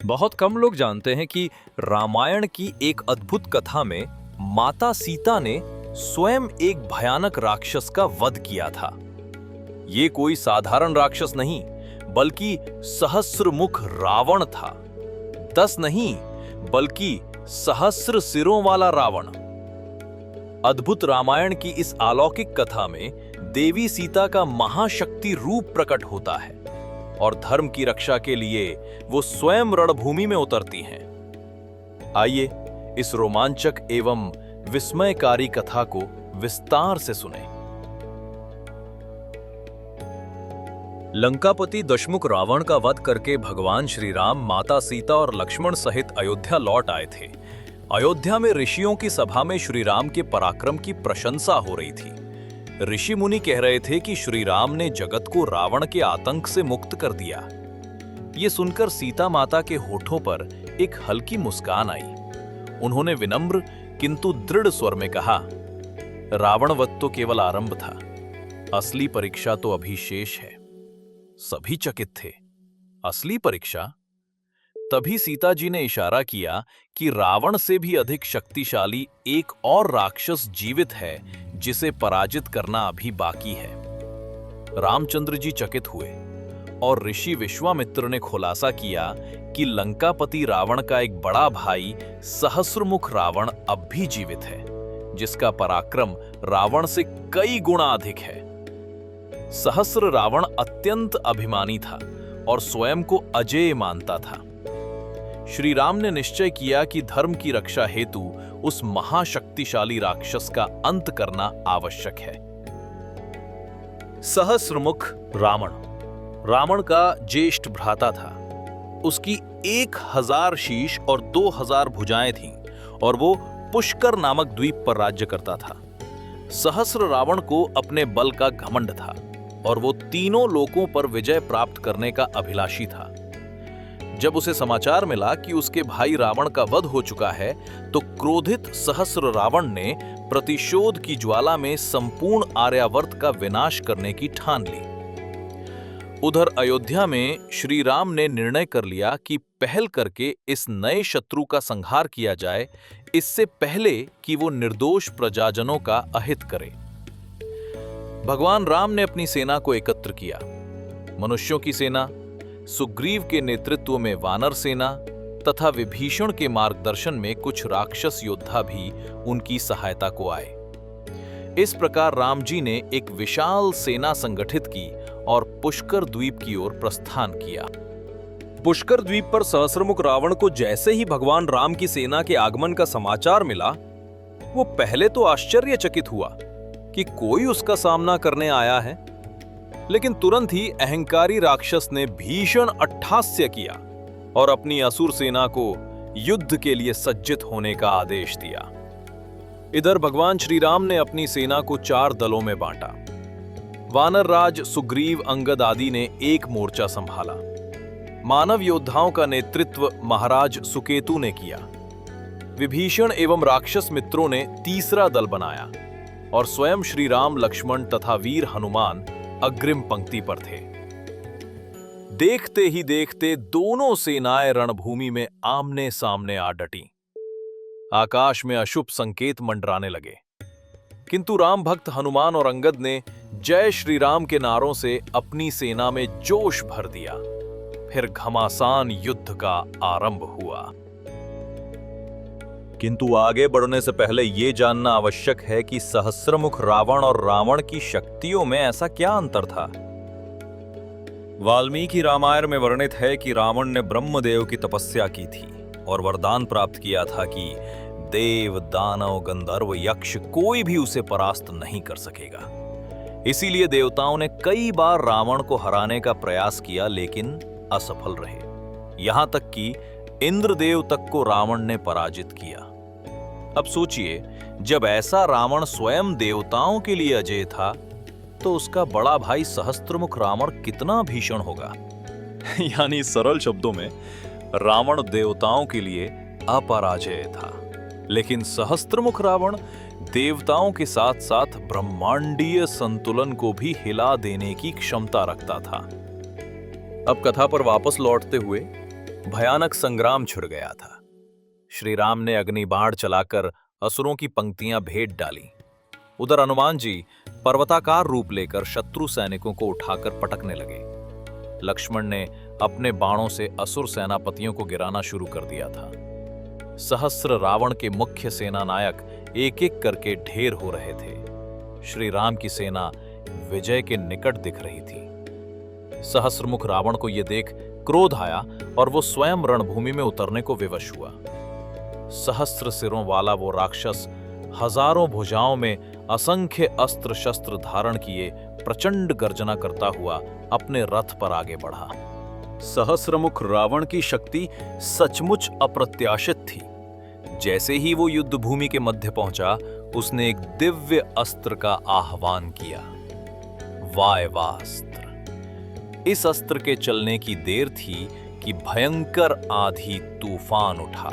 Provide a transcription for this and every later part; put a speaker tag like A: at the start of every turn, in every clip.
A: बहुत कम लोग जानते हैं कि रामायण की एक अद्भुत कथा में माता सीता ने स्वयं एक भयानक राक्षस का वध किया था। ये कोई साधारण राक्षस नहीं, बल्कि सहस्रमुख रावण था। 10 नहीं, बल्कि सहस्र सिरों वाला रावण। अद्भुत रामायण की इस अलौकिक कथा में देवी सीता का महाशक्ति रूप प्रकट होता है और धर्म की रक्षा के लिए वो स्वयं रणभूमि में उतरती हैं। आइए इस रोमांचक एवं विस्मयकारी कथा को विस्तार से सुनें। लंकापति दशमुख रावण का वध करके भगवान श्री राम माता सीता और लक्ष्मण सहित अयोध्या लौट आए थे। अयोध्या में ऋषियों की सभा में श्री राम के पराक्रम की प्रशंसा हो रही थी। ऋषि मुनि कह रहे थे कि श्री राम ने जगत को रावण के आतंक से मुक्त कर दिया। ये सुनकर सीता माता के होठों पर एक हल्की मुस्कान आई। उन्होंने विनम्र किंतु दृढ़ स्वर में कहा, रावण वध तो केवल आरंभ था, असली परीक्षा तो अभी शेष है। सभी चकित थे। असली परीक्षा? तभी सीता जी ने इशारा किया कि रावण से भी अधिक शक्तिशाली एक और राक्षस जीवित है, जिसे पराजित करना अभी बाकी है। रामचंद्र जी चकित हुए और ऋषि विश्वामित्र ने खुलासा किया कि लंकापति रावण का एक बड़ा भाई सहस्रमुख रावण अब भी जीवित है, जिसका पराक्रम रावण से कई गुना अधिक है। सहस्र रावण अत्यंत अभिमानी था और स्वयं को अजेय मानता था। श्री राम ने निश्चय किया कि धर्म की रक्षा हेतु उस महाशक्तिशाली राक्षस का अंत करना आवश्यक है। सहस्रमुख रावण रावण का ज्येष्ठ भ्राता था। उसकी 1000 शीश और 2000 भुजाएं थीं और वो पुष्कर नामक द्वीप पर राज्य करता था। सहस्र रावण को अपने बल का घमंड था और वो तीनों लोकों पर विजय प्राप्त करने का अभिलाषी था। जब उसे समाचार मिला कि उसके भाई रावण का वध हो चुका है, तो क्रोधित सहस्र रावण ने प्रतिशोध की ज्वाला में संपूर्ण आर्यावर्त का विनाश करने की ठान ली। उधर अयोध्या में श्री राम ने निर्णय कर लिया कि पहल करके इस नए शत्रु का संहार किया जाए, इससे पहले कि वो निर्दोष प्रजाजनों का अहित करे। भगवान राम ने अपनी सेना को एकत्र किया। मनुष्यों की सेना, सुग्रीव के नेतृत्व में वानर सेना तथा विभीषण के मार्गदर्शन में कुछ राक्षस योद्धा भी उनकी सहायता को आए। इस प्रकार राम जी ने एक विशाल सेना संगठित की और पुष्कर द्वीप की ओर प्रस्थान किया। पुष्कर द्वीप पर सहस्रमुख रावण को जैसे ही भगवान राम की सेना के आगमन का समाचार मिला, वो पहले तो आश्चर्यचकित हुआ कि कोई उसका सामना करने आया है, लेकिन तुरंत ही अहंकारी राक्षस ने भीषण अट्टहास्य किया और अपनी असुर सेना को युद्ध के लिए सज्जित होने का आदेश दिया। इधर भगवान श्री राम ने अपनी सेना को 4 दलों में बांटा। वानर राज सुग्रीव, अंगद आदि ने एक मोर्चा संभाला। मानव योद्धाओं का नेतृत्व महाराज सुकेतु ने किया। विभीषण एवं राक्षस मित्रों ने तीसरा दल बनाया और स्वयं श्री राम, लक्ष्मण तथा वीर हनुमान अग्रिम पंक्ति पर थे। देखते ही देखते दोनों सेनाएं रणभूमि में आमने सामने आ डटी। आकाश में अशुभ संकेत मंडराने लगे, किंतु राम भक्त हनुमान और अंगद ने जय श्री राम के नारों से अपनी सेना में जोश भर दिया। फिर घमासान युद्ध का आरंभ हुआ। किंतु आगे बढ़ने से पहले यह जानना आवश्यक है कि सहस्रमुख रावण और रावण की शक्तियों में ऐसा क्या अंतर था। वाल्मीकि रामायण में वर्णित है कि रावण ने ब्रह्मदेव की तपस्या की थी और वरदान प्राप्त किया था कि देव, दानव, गंधर्व, यक्ष कोई भी उसे परास्त नहीं कर सकेगा। इसीलिए देवताओं ने कई बार रावण को हराने का प्रयास किया, लेकिन असफल रहे। यहां तक कि इंद्रदेव तक को रावण ने पराजित किया। अब सोचिए, जब ऐसा रावण स्वयं देवताओं के लिए अजेय था, तो उसका बड़ा भाई सहस्त्रमुख रावण कितना भीषण होगा। यानी सरल शब्दों में, रावण देवताओं के लिए अपराजेय था, लेकिन सहस्त्रमुख रावण देवताओं के साथ साथ ब्रह्मांडीय संतुलन को भी हिला देने की क्षमता रखता था। अब कथा पर वापस लौटते हुए भयानक संग्राम छिड़ गया था। श्री राम ने अग्नि बाण चलाकर असुरों की पंक्तियां भेद डाली। उधर हनुमान जी पर्वताकार रूप लेकर शत्रु सैनिकों को उठाकर पटकने लगे। लक्ष्मण ने अपने बाणों से असुर सेनापतियों को गिराना शुरू कर दिया था। सहस्र रावण के मुख्य सेना नायक एक एक करके ढेर हो रहे थे। श्री राम की सेना विजय के निकट दिख रही थी। सहस्रमुख रावण को यह देख क्रोध आया और वो स्वयं रणभूमि में उतरने को विवश हुआ। सहस्र सिरों वाला वो राक्षस हजारों भुजाओं में असंख्य अस्त्र शस्त्र धारण किए प्रचंड गर्जना करता हुआ अपने रथ पर आगे बढ़ा। सहस्रमुख रावण की शक्ति सचमुच अप्रत्याशित थी। जैसे ही वो युद्ध भूमि के मध्य पहुंचा, उसने एक दिव्य अस्त्र का आह्वान किया, वायवास्त्र। इस अस्त्र के चलने की देर थी कि भयंकर आंधी तूफान उठा।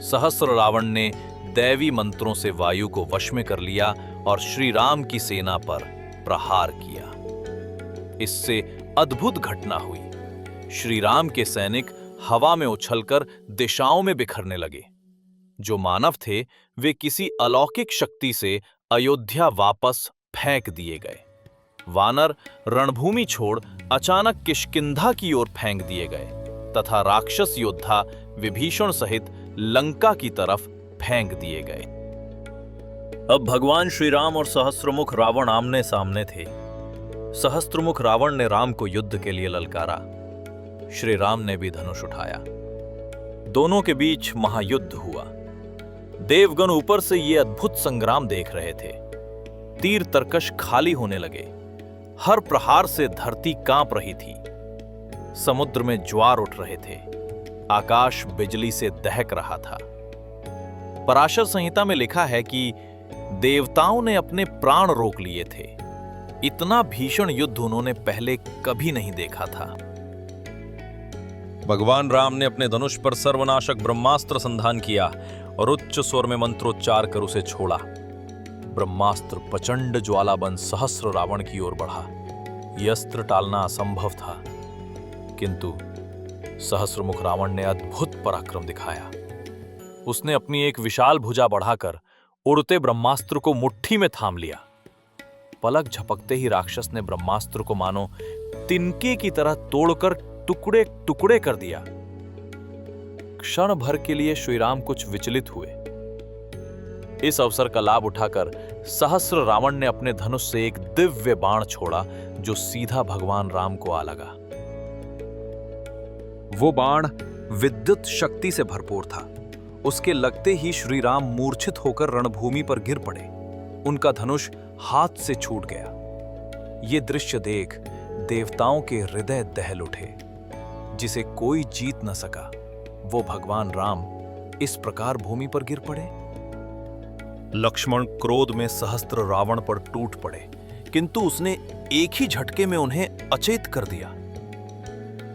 A: सहस्र रावण ने दैवी मंत्रों से वायु को वश में कर लिया और श्री राम की सेना पर प्रहार किया। इससे अद्भुत घटना हुई। श्री राम के सैनिक हवा में उछलकर दिशाओं में बिखरने लगे। जो मानव थे वे किसी अलौकिक शक्ति से अयोध्या वापस फेंक दिए गए। वानर रणभूमि छोड़ अचानक किष्किंधा की ओर फेंक दिए गए तथा राक्षस योद्धा विभीषण सहित लंका की तरफ फेंक दिए गए। अब भगवान श्री राम और सहस्त्रमुख रावण आमने सामने थे। सहस्त्रमुख रावण ने राम को युद्ध के लिए ललकारा। श्री राम ने भी धनुष उठाया। दोनों के बीच महायुद्ध हुआ। देवगण ऊपर से ये अद्भुत संग्राम देख रहे थे। तीर तरकश खाली होने लगे। हर प्रहार से धरती कांप रही थी। समुद्र में ज्वार उठ रहे थे। आकाश बिजली से दहक रहा था। पराशर संहिता में लिखा है कि देवताओं ने अपने प्राण रोक लिए थे। इतना भीषण युद्ध उन्होंने पहले कभी नहीं देखा था। भगवान राम ने अपने धनुष पर सर्वनाशक ब्रह्मास्त्र संधान किया और उच्च स्वर में मंत्रोच्चार कर उसे छोड़ा। ब्रह्मास्त्र प्रचंड ज्वाला बन सहस्र रावण की ओर बढ़ा। यह अस्त्र टालना असंभव था, किंतु सहस्रमुख रावण ने अद्भुत पराक्रम दिखाया। उसने अपनी एक विशाल भुजा बढ़ाकर उड़ते ब्रह्मास्त्र को मुट्ठी में थाम लिया। पलक झपकते ही राक्षस ने ब्रह्मास्त्र को मानो तिनके की तरह तोड़कर टुकड़े टुकड़े कर दिया। क्षण भर के लिए श्रीराम कुछ विचलित हुए। इस अवसर का लाभ उठाकर सहस्र रावण ने अपने धनुष से एक दिव्य बाण छोड़ा जो सीधा भगवान राम को आ लगा। वो बाण विद्युत शक्ति से भरपूर था। उसके लगते ही श्री राम मूर्छित होकर रणभूमि पर गिर पड़े। उनका धनुष हाथ से छूट गया। ये दृश्य देख देवताओं के हृदय दहल उठे। जिसे कोई जीत न सका, वो भगवान राम इस प्रकार भूमि पर गिर पड़े। लक्ष्मण क्रोध में सहस्त्र रावण पर टूट पड़े, किंतु उसने एक ही झटके में उन्हें अचेत कर दिया।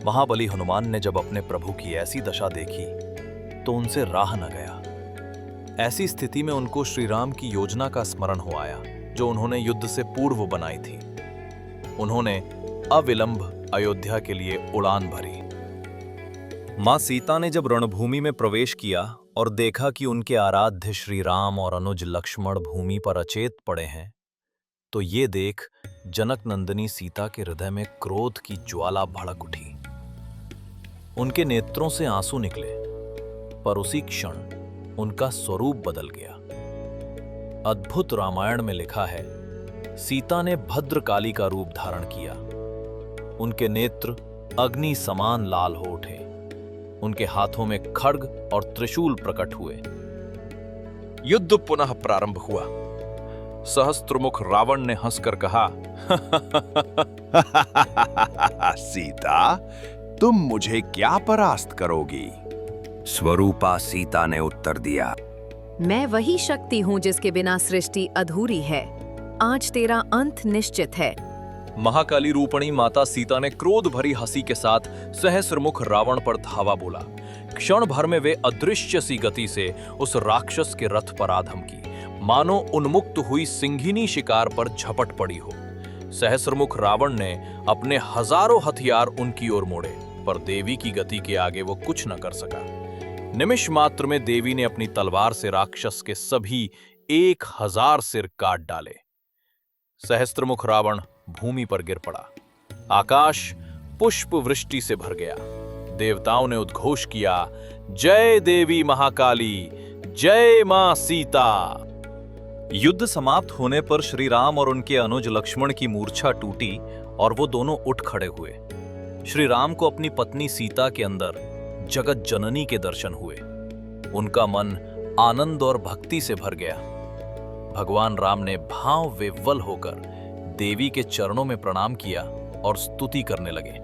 A: महाबली हनुमान ने जब अपने प्रभु की ऐसी दशा देखी तो उनसे राह न गया। ऐसी स्थिति में उनको श्री राम की योजना का स्मरण हो आया जो उन्होंने युद्ध से पूर्व बनाई थी। उन्होंने अविलंब अयोध्या के लिए उड़ान भरी। मां सीता ने जब रणभूमि में प्रवेश किया और देखा कि उनके आराध्य श्री राम और अनुज लक्ष्मण भूमि पर अचेत पड़े हैं, तो ये देख जनक नंदिनी सीता के हृदय में क्रोध की ज्वाला भड़क उठी। उनके नेत्रों से आंसू निकले, पर उसी क्षण उनका स्वरूप बदल गया। अद्भुत रामायण में लिखा है, सीता ने भद्रकाली का रूप धारण किया। उनके नेत्र अग्नि समान लाल हो उठे। उनके हाथों में खड्ग और त्रिशूल प्रकट हुए। युद्ध पुनः प्रारंभ हुआ। सहस्त्रमुख रावण ने हंसकर कहा,
B: सीता, तुम मुझे क्या परास्त करोगी? स्वरूपा सीता ने उत्तर दिया,
C: मैं वही शक्ति हूँ जिसके बिना सृष्टि अधूरी है। आज तेरा अंत निश्चित है।
A: महाकाली रूपणी माता सीता ने क्रोध भरी हंसी के साथ सहस्रमुख रावण पर धावा बोला। क्षण भर में वे अदृश्य सी गति से उस राक्षस के रथ पर आधम की, मानो उन्मुक्त हुई सिंहिनी शिकार पर झपट पड़ी हो। सहस्रमुख रावण ने अपने हजारों हथियार उनकी ओर मोड़े। पर देवी की गति के आगे वो कुछ न कर सका। निमिष मात्र में देवी ने अपनी तलवार से राक्षस के सभी 1000 सिर काट डाले। सहस्त्रमुख रावण भूमि पर गिर पड़ा। आकाश पुष्प वृष्टि से भर गया। देवताओं ने उद्घोष किया, जय देवी महाकाली, जय मां सीता। युद्ध समाप्त होने पर श्री राम और उनके अनुज लक्ष्मण की मूर्छा टूटी और वो दोनों उठ खड़े हुए। श्री राम को अपनी पत्नी सीता के अंदर जगत जननी के दर्शन हुए। उनका मन आनंद और भक्ति से भर गया। भगवान राम ने भाव विह्वल होकर देवी के चरणों में प्रणाम किया और स्तुति करने लगे।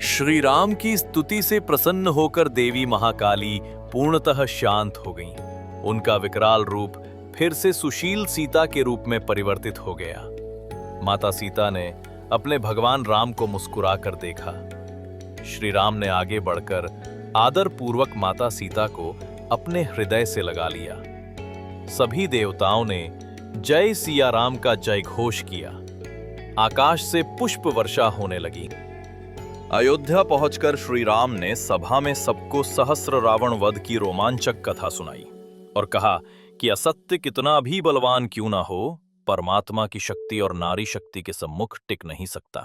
A: श्री राम की स्तुति से प्रसन्न होकर देवी महाकाली पूर्णतः शांत हो गईं। उनका विकराल रूप फिर से सुशील सीता के रूप में परिवर्तित हो गया। माता सीता ने अपने भगवान राम को मुस्कुराकर देखा। श्री राम ने आगे बढ़कर आदर पूर्वक माता सीता को अपने हृदय से लगा लिया। सभी देवताओं ने जय सिया राम का जय घोष किया। आकाश से पुष्प वर्षा होने लगी। अयोध्या पहुंचकर श्री राम ने सभा में सबको सहस्र रावण वध की रोमांचक कथा सुनाई और कहा कि असत्य कितना भी बलवान क्यों ना हो, परमात्मा की शक्ति और नारी शक्ति के सम्मुख टिक नहीं सकता।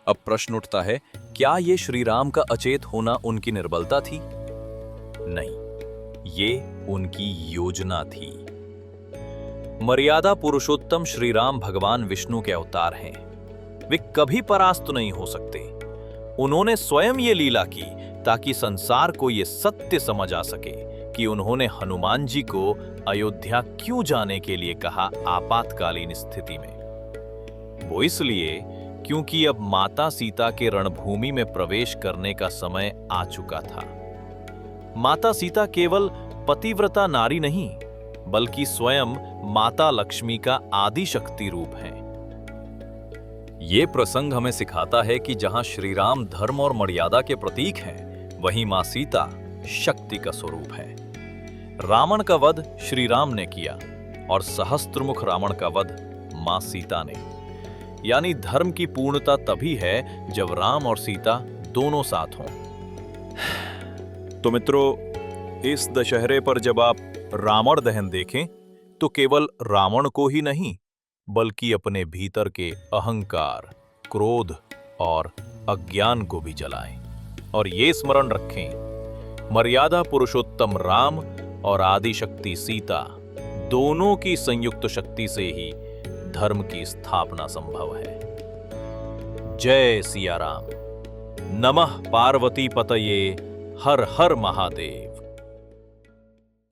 A: अब प्रश्न उठता है, क्या ये श्री राम का अचेत होना उनकी निर्बलता थी? नहीं, ये उनकी योजना थी। मर्यादा पुरुषोत्तम श्री राम भगवान विष्णु के अवतार हैं। वे कभी परास्त नहीं हो सकते। उन्होंने स्वयं ये लीला की ताकि संसार को ये सत्य समझ आ सके कि उन्होंने हनुमान जी को अयोध्या क्यों जाने के लिए कहा आपातकालीन स्थिति में। वो इसलिए क्योंकि अब माता सीता के रणभूमि में प्रवेश करने का समय आ चुका था। माता सीता केवल पतिव्रता नारी नहीं, बल्कि स्वयं माता लक्ष्मी का आदि शक्ति रूप है। ये प्रसंग हमें सिखाता है कि जहां श्री राम धर्म और मर्यादा के प्रतीक हैं, वहीं मां सीता शक्ति का स्वरूप है। रावण का वध श्री राम ने किया और सहस्त्रमुख रावण का वध मां सीता ने। यानी धर्म की पूर्णता तभी है जब राम और सीता दोनों साथ हों। तो मित्रों, इस दशहरे पर जब आप रावण दहन देखें तो केवल रावण को ही नहीं, बल्कि अपने भीतर के अहंकार, क्रोध और अज्ञान को भी जलाएं। और ये स्मरण रखें, मर्यादा पुरुषोत्तम राम और आदि शक्ति सीता दोनों की संयुक्त शक्ति से ही धर्म की स्थापना संभव है। जय सिया राम। नमः पार्वती पतये। हर हर महादेव।